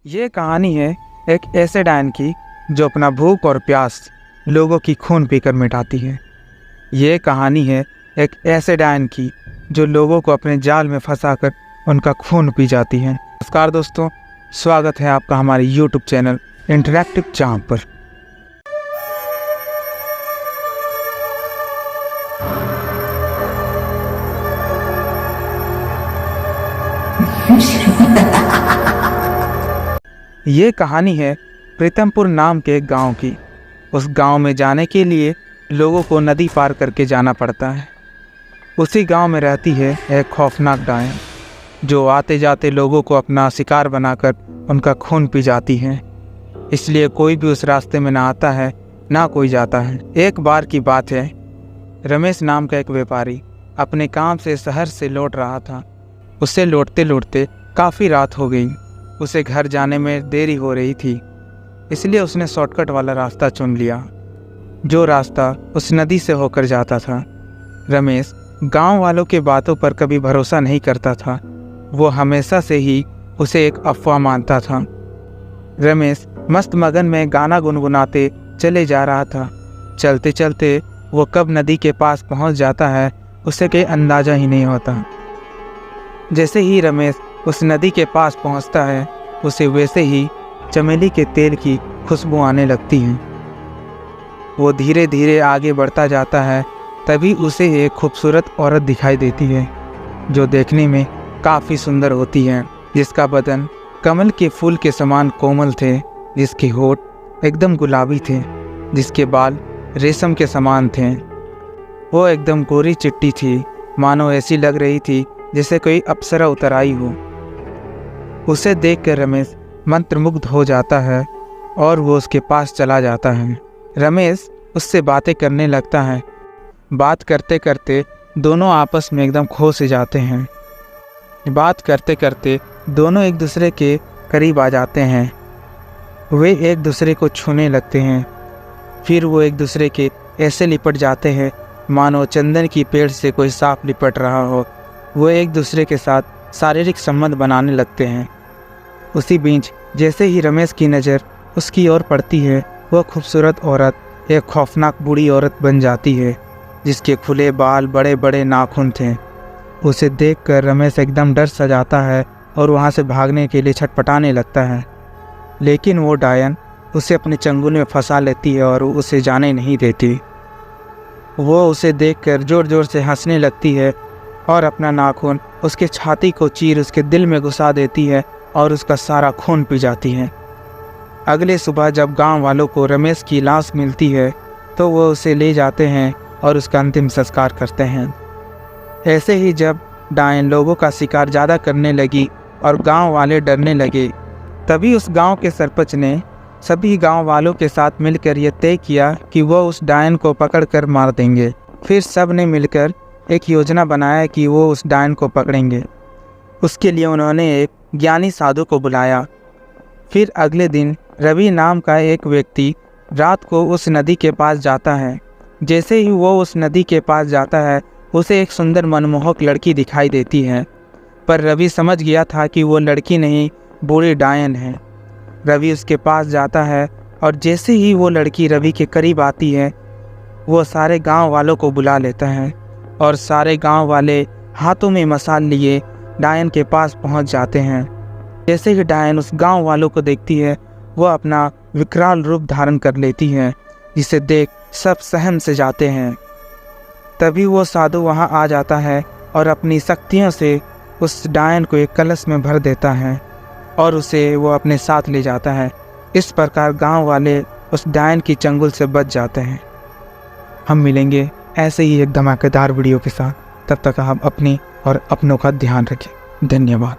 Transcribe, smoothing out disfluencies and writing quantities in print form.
ये कहानी है एक ऐसे डायन की जो अपना भूख और प्यास लोगों की खून पीकर मिटाती है। ये कहानी है एक ऐसे डायन की जो लोगों को अपने जाल में फंसाकर उनका खून पी जाती है। नमस्कार दोस्तों, स्वागत है आपका हमारे YouTube चैनल इंटरैक्टिव चाम पर। ये कहानी है प्रीतमपुर नाम के एक गांव की। उस गांव में जाने के लिए लोगों को नदी पार करके जाना पड़ता है। उसी गांव में रहती है एक खौफनाक डायन जो आते जाते लोगों को अपना शिकार बनाकर उनका खून पी जाती है। इसलिए कोई भी उस रास्ते में ना आता है ना कोई जाता है। एक बार की बात है, रमेश नाम का एक व्यापारी अपने काम से शहर से लौट रहा था। उससे लौटते लौटते काफ़ी रात हो गई। उसे घर जाने में देरी हो रही थी, इसलिए उसने शॉर्टकट वाला रास्ता चुन लिया, जो रास्ता उस नदी से होकर जाता था। रमेश गांव वालों के बातों पर कभी भरोसा नहीं करता था। वो हमेशा से ही उसे एक अफवाह मानता था। रमेश मस्त मगन में गाना गुनगुनाते चले जा रहा था। चलते चलते वो कब नदी के पास पहुंच जाता है उसे कोई अंदाज़ा ही नहीं होता। जैसे ही रमेश उस नदी के पास पहुंचता है, उसे वैसे ही चमेली के तेल की खुशबू आने लगती है। वो धीरे धीरे आगे बढ़ता जाता है। तभी उसे एक खूबसूरत औरत दिखाई देती है जो देखने में काफ़ी सुंदर होती है, जिसका बदन कमल के फूल के समान कोमल थे, जिसके होठ एकदम गुलाबी थे, जिसके बाल रेशम के समान थे। वो एकदम गोरी चिट्टी थी, मानो ऐसी लग रही थी जैसे कोई अप्सरा उतर आई हो। उसे देखकर रमेश मंत्रमुग्ध हो जाता है और वो उसके पास चला जाता है। रमेश उससे बातें करने लगता है। बात करते करते दोनों आपस में एकदम खो से जाते हैं। बात करते करते दोनों एक दूसरे के करीब आ जाते हैं। वे एक दूसरे को छूने लगते हैं। फिर वो एक दूसरे के ऐसे लिपट जाते हैं मानो चंदन की पेड़ से कोई सांप लिपट रहा हो। वो एक दूसरे के साथ शारीरिक संबंध बनाने लगते हैं। उसी बीच जैसे ही रमेश की नज़र उसकी ओर पड़ती है, वह खूबसूरत औरत एक खौफनाक बूढ़ी औरत बन जाती है, जिसके खुले बाल, बड़े बड़े नाखून थे। उसे देखकर रमेश एकदम डर सा जाता है और वहाँ से भागने के लिए छटपटाने लगता है। लेकिन वो डायन उसे अपने चंगुल में फंसा लेती है और उसे जाने नहीं देती। वो उसे देखकर ज़ोर ज़ोर से हंसने लगती है और अपना नाखून उसके छाती को चीर उसके दिल में घुसा देती है और उसका सारा खून पी जाती है। अगले सुबह जब गांव वालों को रमेश की लाश मिलती है तो वो उसे ले जाते हैं और उसका अंतिम संस्कार करते हैं। ऐसे ही जब डायन लोगों का शिकार ज़्यादा करने लगी और गांव वाले डरने लगे, तभी उस गांव के सरपंच ने सभी गांव वालों के साथ मिलकर यह तय किया कि वो उस डायन को पकड़कर मार देंगे। फिर सब ने मिलकर एक योजना बनाया कि वो उस डायन को पकड़ेंगे। उसके लिए उन्होंने एक ज्ञानी साधु को बुलाया। फिर अगले दिन रवि नाम का एक व्यक्ति रात को उस नदी के पास जाता है। जैसे ही वो उस नदी के पास जाता है, उसे एक सुंदर मनमोहक लड़की दिखाई देती है, पर रवि समझ गया था कि वो लड़की नहीं, बूढ़ी डायन है। रवि उसके पास जाता है और जैसे ही वो लड़की रवि के करीब आती है, वो सारे गांव वालों को बुला लेता है और सारे गांव वाले हाथों में मसाल लिए डायन के पास पहुंच जाते हैं। जैसे ही डायन उस गांव वालों को देखती है, वह अपना विकराल रूप धारण कर लेती है, जिसे देख सब सहम से जाते हैं। तभी वो साधु वहां आ जाता है और अपनी शक्तियों से उस डायन को एक कलश में भर देता है और उसे वो अपने साथ ले जाता है। इस प्रकार गांव वाले उस डायन की चंगुल से बच जाते हैं। हम मिलेंगे ऐसे ही एक धमाकेदार वीडियो के साथ। तब तक आप अपनी और अपनों का ध्यान रखें। धन्यवाद।